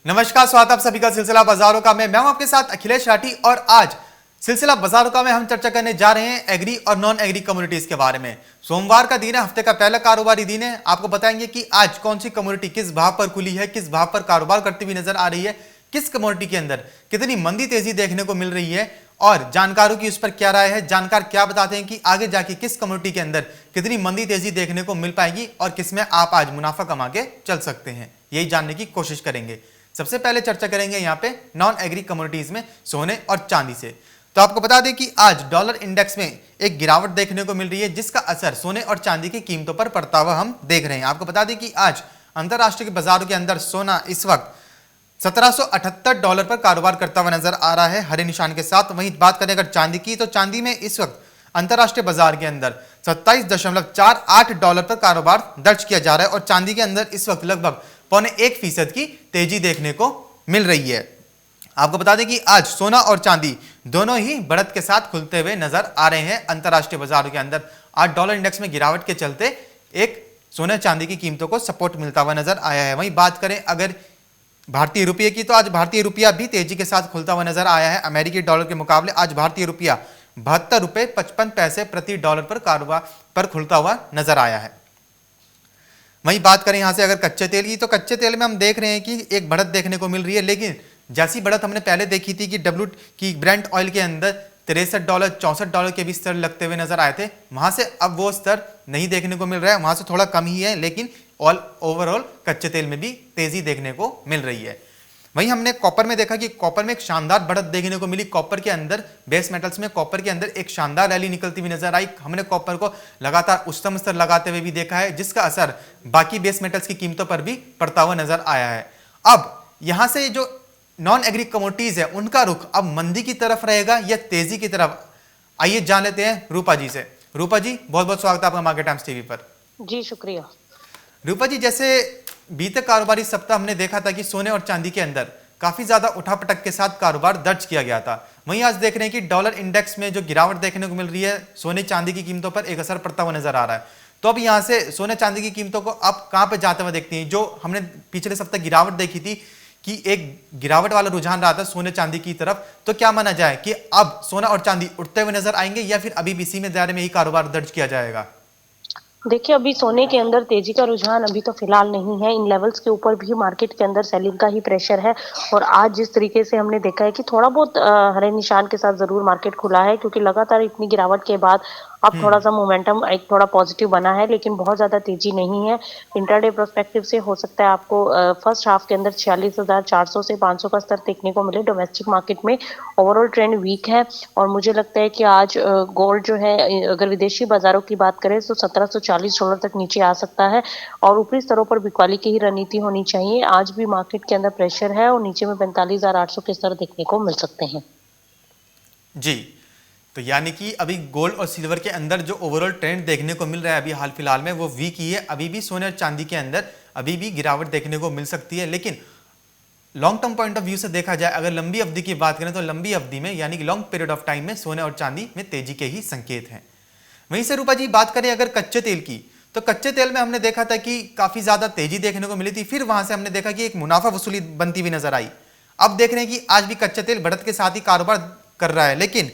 नमस्कार, स्वागत आप सभी का सिलसिला बाजारों का। मैं हूं आपके साथ अखिलेश राठी और आज सिलसिला बाजारों का में हम चर्चा करने जा रहे हैं एग्री और नॉन एग्री कम्युनिटीज के बारे में। सोमवार का दिन है, हफ्ते का पहला कारोबारी दिन है। आपको बताएंगे कि आज कौन सी कम्युनिटी किस भाव पर खुली है, किस भाव पर कारोबार करती हुई नजर आ रही है, किस कम्युनिटी के अंदर कितनी मंदी तेजी देखने को मिल रही है और जानकारों की उस पर क्या राय है। जानकार क्या बताते हैं कि आगे जाके किस कम्युनिटी के अंदर कितनी मंदी तेजी देखने को मिल पाएगी और किसमें आप आज मुनाफा कमा के चल सकते हैं, यही जानने की कोशिश करेंगे। सबसे पहले चर्चा करेंगे यहां पे नॉन एग्री कम्युनिटीज में सोने और चांदी से। तो आपको बता दें कि आज डॉलर इंडेक्स में एक गिरावट देखने को मिल रही है, जिसका असर सोने और चांदी की कीमतों पर पड़ता हुआ हम देख रहे हैं। आपको बता दें कि आज अंतरराष्ट्रीय बाजारों के अंदर सोना इस वक्त $1778 पर कारोबार करता हुआ नजर आ रहा है, हरे निशान के साथ। वहीं बात करें अगर चांदी की, तो चांदी में इस वक्त अंतरराष्ट्रीय बाजार के अंदर $27.48 पर कारोबार दर्ज किया जा रहा है और चांदी के अंदर इस वक्त लगभग 0.25% की तेजी देखने को मिल रही है। आपको बता दें कि आज सोना और चांदी दोनों ही बढ़त के साथ खुलते हुए नजर आ रहे हैं अंतरराष्ट्रीय बाजारों के अंदर। आज डॉलर इंडेक्स में गिरावट के चलते एक सोने चांदी की कीमतों को सपोर्ट मिलता हुआ नजर आया है। वहीं बात करें अगर भारतीय रुपये की, तो आज भारतीय रुपया भी तेजी के साथ खुलता हुआ नजर आया है। अमेरिकी डॉलर के मुकाबले आज भारतीय रुपया ₹72.55 प्रति डॉलर पर कारोबार पर खुलता हुआ नजर आया है। वहीं बात करें यहां से अगर कच्चे तेल की, तो कच्चे तेल में हम देख रहे हैं कि एक बढ़त देखने को मिल रही है, लेकिन जैसी बढ़त हमने पहले देखी थी कि ब्रेंट ऑयल के अंदर $63 $64 के भी स्तर लगते हुए नजर आए थे, वहां से अब वो स्तर नहीं देखने को मिल रहा है, वहां से थोड़ा कम ही है, लेकिन ओवरऑल कच्चे तेल में भी तेजी देखने को मिल रही है। वहीं हमने कॉपर में देखा कि कॉपर में एक शानदार बढ़त देखने को मिली। कॉपर के अंदर बेस मेटल्स में कॉपर के अंदर एक शानदार रैली निकलती हुई नजर आई। हमने कॉपर को लगातार उच्चतम स्तर लगाते हुए भी देखा है, जिसका असर बाकी बेस मेटल्स की कीमतों पर भी पड़ता हुआ नजर आया है। अब यहां से जो नॉन एग्री कमोडिटीज है उनका रुख अब मंदी की तरफ रहेगा या तेजी की तरफ, आइए जान लेते हैं रूपा जी से। रूपा जी, बहुत बहुत स्वागत है आपका मार्केट टाइम्स टीवी पर। जी शुक्रिया। रूपा जी, जैसे बीते कारोबारी सप्ताह हमने देखा था कि सोने और चांदी के अंदर काफी ज्यादा उठापटक के साथ कारोबार दर्ज किया गया था। वहीं आज देख रहे हैं कि डॉलर इंडेक्स में जो गिरावट देखने को मिल रही है, सोने चांदी की कीमतों पर एक असर पड़ता हुआ नजर आ रहा है। तो अब यहां से सोने चांदी की कीमतों को अब कहां पे जाते हुए देखती हैं? जो हमने पिछले सप्ताह गिरावट देखी थी कि एक गिरावट वाला रुझान रहा था सोने चांदी की तरफ, तो क्या माना जाए कि अब सोना और चांदी उठते हुए नजर आएंगे या फिर अभी भी इसी में दायरे में ही कारोबार दर्ज किया जाएगा? देखिए, अभी सोने के अंदर तेजी का रुझान अभी तो फिलहाल नहीं है। इन लेवल्स के ऊपर भी मार्केट के अंदर सेलिंग का ही प्रेशर है और आज जिस तरीके से हमने देखा है कि थोड़ा बहुत हरे निशान के साथ जरूर मार्केट खुला है, क्योंकि लगातार इतनी गिरावट के बाद अब थोड़ा सा मोमेंटम एक थोड़ा पॉजिटिव बना है, लेकिन बहुत ज्यादा तेजी नहीं है। इंट्राडे प्रोस्पेक्टिव से हो सकता है आपको फर्स्ट हाफ के अंदर 46,400 से 500 का स्तर देखने को मिले। डोमेस्टिक मार्केट में ओवरऑल ट्रेंड वीक है और मुझे लगता है कि आज गोल्ड जो है, अगर विदेशी बाजारों की बात करें तो $1740 तक नीचे आ सकता है और ऊपरी स्तरों पर बिकवाली की ही रणनीति होनी चाहिए। आज भी मार्केट के अंदर प्रेशर है और नीचे में 45,800 के स्तर देखने को मिल सकते हैं। जी, तो यानी कि अभी गोल्ड और सिल्वर के अंदर जो ओवरऑल ट्रेंड देखने को मिल रहा है अभी हाल फिलहाल में वो वीक ही है। अभी भी सोने और चांदी के अंदर अभी भी गिरावट देखने को मिल सकती है, लेकिन long term point of view से देखा जाए, अगर लंबी अवधि की बात करें तो लंबी अवधि में यानी कि लॉन्ग पीरियड ऑफ टाइम में सोने और चांदी में तेजी के ही संकेत हैं। वहीं से रूपा जी बात करें अगर कच्चे तेल की, तो कच्चे तेल में हमने देखा था कि काफी ज्यादा तेजी देखने को मिली थी, फिर वहां से हमने देखा कि एक मुनाफा वसूली बनती हुई नजर आई। अब देख रहे हैं कि आज भी कच्चे तेल बढ़त के साथ ही कारोबार कर रहा है, लेकिन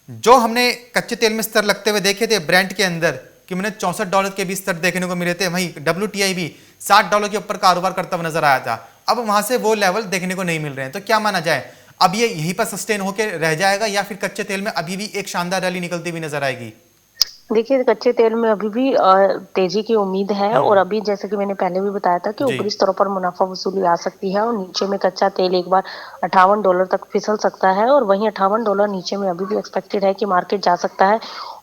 जो हमने कच्चे तेल में स्तर लगते हुए देखे थे ब्रेंट के अंदर कि मैंने $64 के भी स्तर देखने को मिले थे, वहीं WTI भी $60 के ऊपर कारोबार करता हुआ नजर आया था। अब वहां से वो लेवल देखने को नहीं मिल रहे हैं, तो क्या माना जाए अब ये यहीं पर सस्टेन होकर रह जाएगा या फिर कच्चे तेल में अभी भी एक शानदार रैली निकलती हुई नजर आएगी? देखिए, कच्चे तेल में अभी भी तेजी की उम्मीद है और अभी जैसे कि मैंने पहले भी बताया था कि जी। ऊपरी स्तरों पर मुनाफा वसूली आ सकती है और नीचे में कच्चा तेल एक बार $58 तक फिसल सकता है और वहीं $58 नीचे में अभी भी एक्सपेक्टेड है कि मार्केट जा सकता है।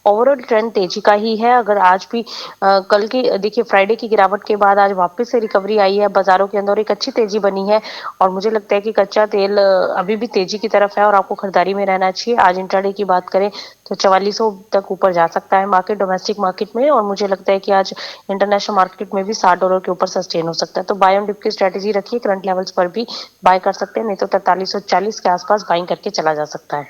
ओवरऑल ट्रेंड तेजी का ही है। अगर आज भी कल की देखिए फ्राइडे की गिरावट के बाद आज वापस से रिकवरी आई है बाजारों के अंदर, एक अच्छी तेजी बनी है और मुझे लगता है कि कच्चा तेल अभी भी तेजी की तरफ है और आपको खरीदारी में रहना चाहिए। आज इंट्राडे की बात करें तो 4400 तक ऊपर जा सकता है मार्केट डोमेस्टिक मार्केट में और मुझे लगता है कि आज इंटरनेशनल मार्केट में भी $60 के ऊपर सस्टेन हो सकता है। तो बाय ऑन डिप की स्ट्रेटेजी रखिए, करंट लेवल्स पर भी बाय कर सकते हैं, नहीं तो 4340 के आसपास बाइंग करके चला जा सकता है।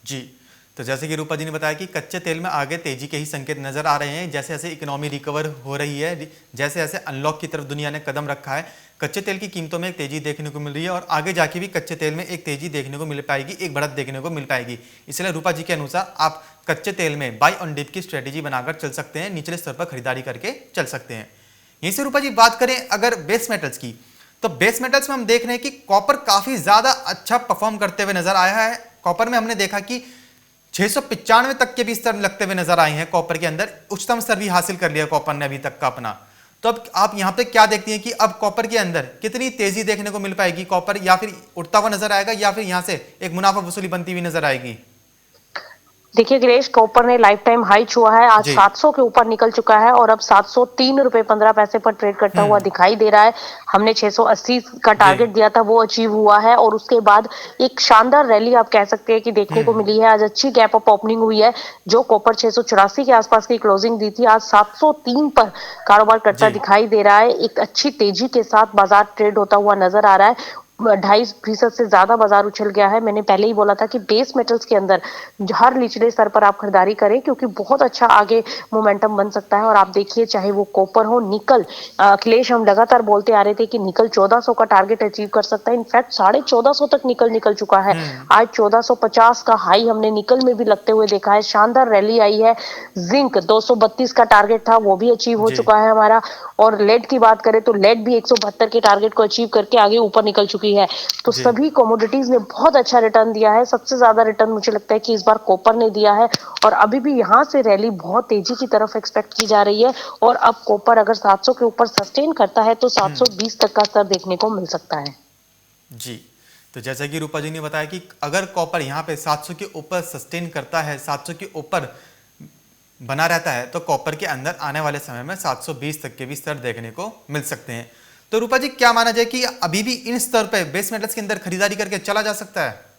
जी, तो जैसे कि रूपा जी ने बताया कि कच्चे तेल में आगे तेजी के ही संकेत नजर आ रहे हैं। जैसे जैसे इकोनॉमी रिकवर हो रही है, जैसे जैसे अनलॉक की तरफ दुनिया ने कदम रखा है, कच्चे तेल की कीमतों में एक तेजी देखने को मिल रही है और आगे जाके भी कच्चे तेल में एक तेजी देखने को मिल पाएगी, एक बढ़त देखने को मिल पाएगी। इसलिए रूपा जी के अनुसार आप कच्चे तेल में बाय ऑन डिप की स्ट्रेटेजी बनाकर चल सकते हैं, निचले स्तर पर खरीदारी करके चल सकते हैं। यहीं से रूपा जी बात करें अगर बेस मेटल्स की, तो बेस मेटल्स में हम देख रहे हैं कि कॉपर काफी ज्यादा अच्छा परफॉर्म करते हुए नजर आया है। कॉपर में हमने देखा कि 695 तक के भी स्तर लगते हुए नजर आए हैं। कॉपर के अंदर उच्चतम स्तर भी हासिल कर लिया कॉपर ने अभी तक का अपना। तो अब आप यहां पे क्या देखती हैं कि अब कॉपर के अंदर कितनी तेजी देखने को मिल पाएगी? कॉपर या फिर उड़ता हुआ नजर आएगा या फिर यहां से एक मुनाफा वसूली बनती हुई नजर आएगी? देखिए गिरीश, कॉपर ने लाइफ टाइम हाई छुआ है, आज जी। 700 के ऊपर निकल चुका है और अब 703 रुपए 15 पैसे पर ट्रेड करता हुआ दिखाई दे रहा है। हमने 680 का जी। टारगेट दिया था, वो अचीव हुआ है और उसके बाद एक शानदार रैली आप कह सकते हैं कि देखने को मिली है। आज अच्छी गैप अप ओपनिंग हुई है। जो कॉपर 684 के आसपास की क्लोजिंग दी थी, आज 703 पर कारोबार करता जी। दिखाई दे रहा है। एक अच्छी तेजी के साथ बाजार ट्रेड होता हुआ नजर आ रहा है। 2.5% से ज्यादा बाजार उछल गया है। मैंने पहले ही बोला था कि बेस मेटल्स के अंदर हर निचले स्तर पर आप खरीदारी करें, क्योंकि बहुत अच्छा आगे मोमेंटम बन सकता है। और आप देखिए, चाहे वो कॉपर हो, निकल, अखिलेश हम लगातार बोलते आ रहे थे कि निकल 1400 का टारगेट अचीव कर सकता है। इनफैक्ट 1450 तक निकल चुका है। आज 1450 का हाई हमने निकल में भी लगते हुए देखा है। शानदार रैली आई है। जिंक 232 का टारगेट था, वो भी अचीव हो जी। चुका है हमारा। और लेड की बात करें तो लेड भी 172 के टारगेट को अचीव करके आगे ऊपर निकल चुकी है। तो जी। सभी कमोडिटीज ने बहुत अच्छा रिटर्न दिया है। सबसे ज्यादा रिटर्न मुझे लगता है कि इस बार कॉपर ने दिया है और अभी भी यहां से रैली बहुत तेजी की तरफ एक्सपेक्ट की जा रही है। और अब कॉपर अगर 700 के ऊपर सस्टेन करता है तो 720 तक का स्तर देखने को मिल सकता है। जी। तो जैसा कि रूपा जी ने बताया कि अगर कॉपर यहाँ पे 700 के ऊपर सस्टेन करता है, 700 के ऊपर बना रहता है, तो कॉपर के अंदर आने वाले समय में 720 तक के भी स्तर देखने को मिल सकते हैं। तो रूपा जी क्या माना जाए कि अभी भी इन स्तर पे बेस मेटल्स के अंदर खरीदारी करके चला जा सकता है?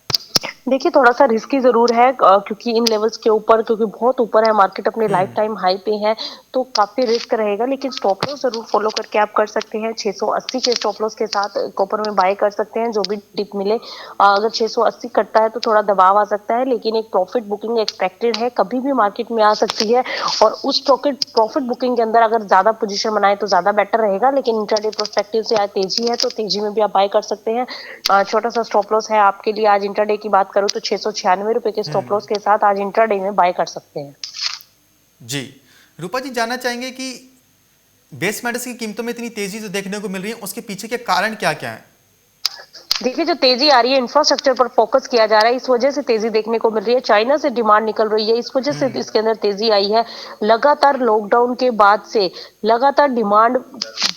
देखिए, थोड़ा-सा रिस्की ज़रूर है, क्योंकि इन लेवल्स के ऊपर, क्योंकि बहुत ऊपर है मार्केट, अपने लाइफ टाइम हाई पे है, तो काफ़ी रिस्क रहेगा। लेकिन स्टॉप लॉस ज़रूर फॉलो करके आप कर सकते हैं। 680 के स्टॉप लॉस के साथ कॉपर में बाय कर सकते हैं, जो भी डिप मिले। अगर 680 कटता है तो थोड़ा दबाव आ सकता है, लेकिन एक प्रॉफिट बुकिंग एक्सपेक्टेड है, कभी भी मार्केट में आ सकती है। और उस प्रॉफिट बुकिंग के अंदर अगर ज़्यादा पोजीशन बनाए तो ज़्यादा बेटर रहेगा। लेकिन इंट्राडे पर्सपेक्टिव से आज तेजी है, तो तेजी में भी आप बाय कर सकते हैं। छोटा सा स्टॉप लॉस है आपके लिए। आज इंट्राडे की बात करूं तो 696 रुपए के स्टॉप लॉस के साथ आज इंट्राडे में बाय कर सकते हैं। जी। रूपा जी जानना चाहेंगे कि बेस मेटल्स की कीमतों में इतनी तेजी जो देखने को मिल रही है, उसके पीछे के कारण क्या क्या है? देखिए, जो तेजी आ रही है, इंफ्रास्ट्रक्चर पर फोकस किया जा रहा है, इस वजह से तेजी देखने को मिल रही है। चाइना से डिमांड निकल रही है, इस वजह से इसके अंदर तेजी आई है। लगातार लॉकडाउन के बाद से लगातार डिमांड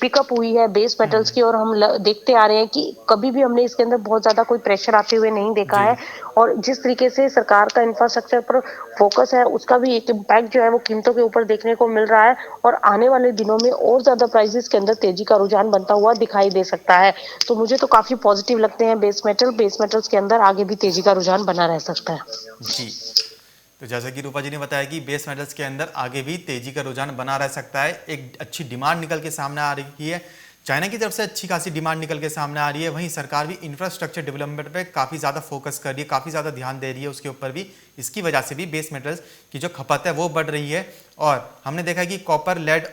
पिकअप हुई है बेस मेटल्स की, और हम देखते आ रहे हैं कि कभी भी हमने इसके अंदर बहुत ज्यादा कोई प्रेशर आते हुए नहीं देखा जी। है। और जिस तरीके से सरकार का इंफ्रास्ट्रक्चर पर फोकस है, उसका भी एक इम्पैक्ट जो है वो कीमतों के ऊपर देखने को मिल रहा है। और आने वाले दिनों में और ज्यादा प्राइसेस के अंदर तेजी का रुझान बनता हुआ दिखाई दे सकता है। तो मुझे तो काफी पॉजिटिव लगते हैं बेस मेटल्स के अंदर आगे भी तेजी का रुझान बना रह सकता है। जी। तो जैसा कि रूपा जी ने बताया कि बेस मेटल्स के अंदर आगे भी तेजी का रुझान बना रह सकता है। एक अच्छी डिमांड निकल के सामने आ रही है, चाइना की तरफ से अच्छी खासी डिमांड निकल के सामने आ रही है। वहीं सरकार भी इंफ्रास्ट्रक्चर डेवलपमेंट पे काफ़ी ज़्यादा फोकस कर रही है, काफ़ी ज़्यादा ध्यान दे रही है उसके ऊपर भी। इसकी वजह से भी बेस मेटल्स की जो खपत है वो बढ़ रही है। और हमने देखा कि कॉपर, लेड,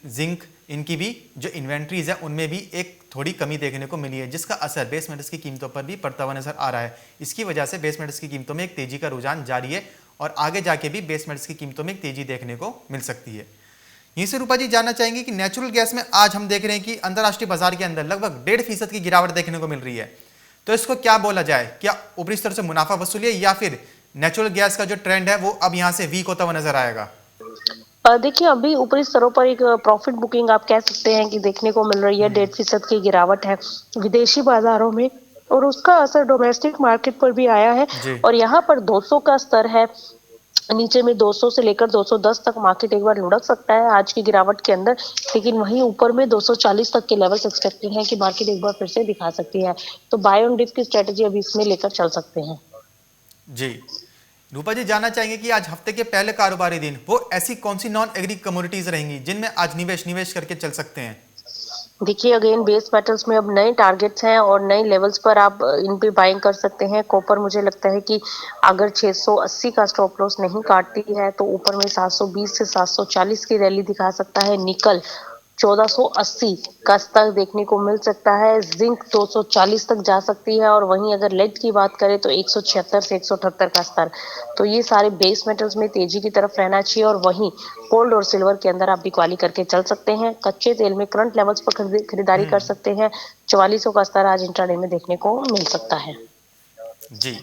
जिंक, इनकी भी जो इन्वेंट्रीज है उनमें भी एक थोड़ी कमी देखने को मिली है, जिसका असर बेस मेटल्स की कीमतों पर भी पड़ता हुआ नजर आ रहा है। इसकी वजह से बेस मेटल्स की कीमतों में एक तेजी का रुझान जारी है और आगे जाके भी बेस मेटल्स की कीमतों में एक तेजी देखने को मिल सकती है। यहीं से रूपा जी जानना चाहेंगे कि नेचुरल गैस में आज हम देख रहे हैं कि अंतर्राष्ट्रीय बाजार के अंदर लगभग 1.5% की गिरावट देखने को मिल रही है। तो इसको क्या बोला जाए? क्या ऊपरी स्तर से मुनाफा वसूली है या फिर नेचुरल गैस का जो ट्रेंड है वो अब यहाँ से वीक होता हुआ नजर आएगा? देखिए, अभी ऊपरी स्तरों पर एक प्रॉफिट बुकिंग आप कह सकते हैं कि देखने को मिल रही है। 1.5% की गिरावट है विदेशी बाजारों में, और उसका असर डोमेस्टिक मार्केट पर भी आया है। जी। और यहाँ पर 200 का स्तर है, नीचे में 200 से लेकर 210 तक मार्केट एक बार लुढ़क सकता है आज की गिरावट के अंदर। लेकिन वहीं ऊपर में 240 तक के लेवल्स एक्सपेक्टेड हैं कि मार्केट एक बार फिर से दिखा सकती है। तो बाय ऑन डिप की स्ट्रेटेजी अभी इसमें लेकर चल सकते हैं। जी। रूपा जी जानना चाहेंगे कि आज हफ्ते के पहले कारोबारी दिन वो ऐसी कौन सी नॉन एग्री कमोडिटीज रहेंगी जिनमें आज निवेश करके चल सकते हैं? देखिए अगेन बेस मेटल्स में अब नए टारगेट्स हैं और नए लेवल्स पर आप इन पे बाइंग कर सकते हैं। कॉपर मुझे लगता है कि अगर 680 का स्टॉप लॉस नहीं काटती है तो ऊपर में 720 से 740 की रैली दिखा सकता है। निकल 1480 का स्तर देखने को मिल सकता है। जिंक 240 तक जा सकती है और वहीं अगर लेड की बात करें तो 176 से 178 का स्तर। तो ये सारे बेस मेटल्स में तेजी की तरफ रहना चाहिए और वहीं गोल्ड और सिल्वर के अंदर आप बिकवाली करके चल सकते हैं। कच्चे तेल में करंट लेवल्स पर खरीदारी कर सकते हैं। 4400 का स्तर आज इंट्राडे में देखने को मिल सकता है। जी,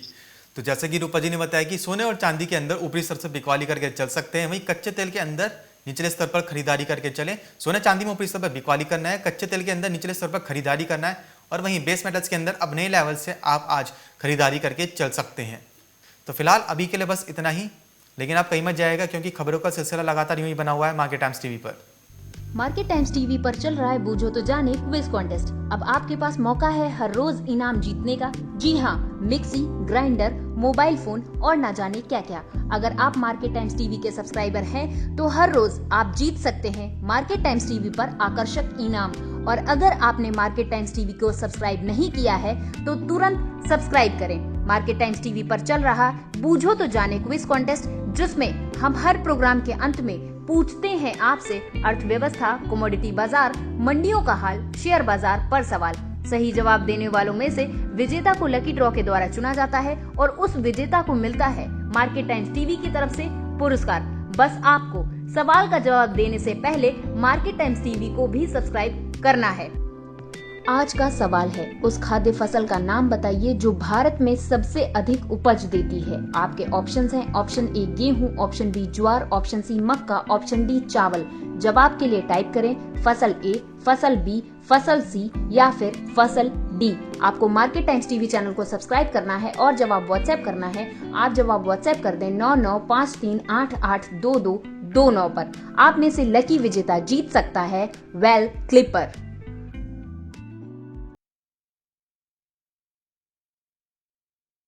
तो जैसे कि रूपा जी ने बताया कि सोने और चांदी के अंदर ऊपरी स्तर से बिकवाली करके चल सकते हैं, वहीं कच्चे तेल के अंदर निचले स्तर पर खरीदारी करके चलें। सोने चांदी में ऊपरी स्तर पर बिकवाली करना है, कच्चे तेल के अंदर निचले स्तर पर खरीदारी करना है और वहीं बेस मेटल्स के अंदर अब नए लेवल से आप आज खरीदारी करके चल सकते हैं। तो फिलहाल अभी के लिए बस इतना ही, लेकिन आप कहीं मत जाएगा क्योंकि खबरों का सिलसिला लगातार यूं ही बना हुआ है मार्केट टाइम्स टीवी पर। मार्केट टाइम्स टीवी पर चल रहा है बूझो तो जाने क्विज कॉन्टेस्ट। अब आपके पास मौका है हर रोज इनाम जीतने का। जी हाँ, मिक्सी, ग्राइंडर, मोबाइल फोन और ना जाने क्या क्या। अगर आप मार्केट टाइम्स टीवी के सब्सक्राइबर हैं तो हर रोज आप जीत सकते हैं मार्केट टाइम्स टीवी पर आकर्षक इनाम। और अगर आपने मार्केट टाइम्स टीवी को सब्सक्राइब नहीं किया है तो तुरंत सब्सक्राइब करें। मार्केट टाइम्स टीवी पर चल रहा बूझो तो जाने क्विज कॉन्टेस्ट, जिसमें हम हर प्रोग्राम के अंत में पूछते हैं आपसे अर्थव्यवस्था, कमोडिटी बाजार, मंडियों का हाल, शेयर बाजार पर सवाल। सही जवाब देने वालों में से विजेता को लकी ड्रॉ के द्वारा चुना जाता है और उस विजेता को मिलता है मार्केट टाइम्स टीवी की तरफ से पुरस्कार। बस आपको सवाल का जवाब देने से पहले मार्केट टाइम्स टीवी को भी सब्सक्राइब करना है। आज का सवाल है, उस खाद्य फसल का नाम बताइए जो भारत में सबसे अधिक उपज देती है। आपके ऑप्शंस हैं ऑप्शन ए गेहूं, ऑप्शन बी ज्वार, ऑप्शन सी मक्का, ऑप्शन डी चावल। जवाब के लिए टाइप करें फसल ए, फसल बी, फसल सी या फिर फसल डी। आपको मार्केट टाइम्स टीवी चैनल को सब्सक्राइब करना है और जवाब व्हाट्सएप करना है। आप जवाब व्हाट्सएप कर दें 9953882229 पर। आप में से लकी विजेता जीत सकता है वेल क्लिपर।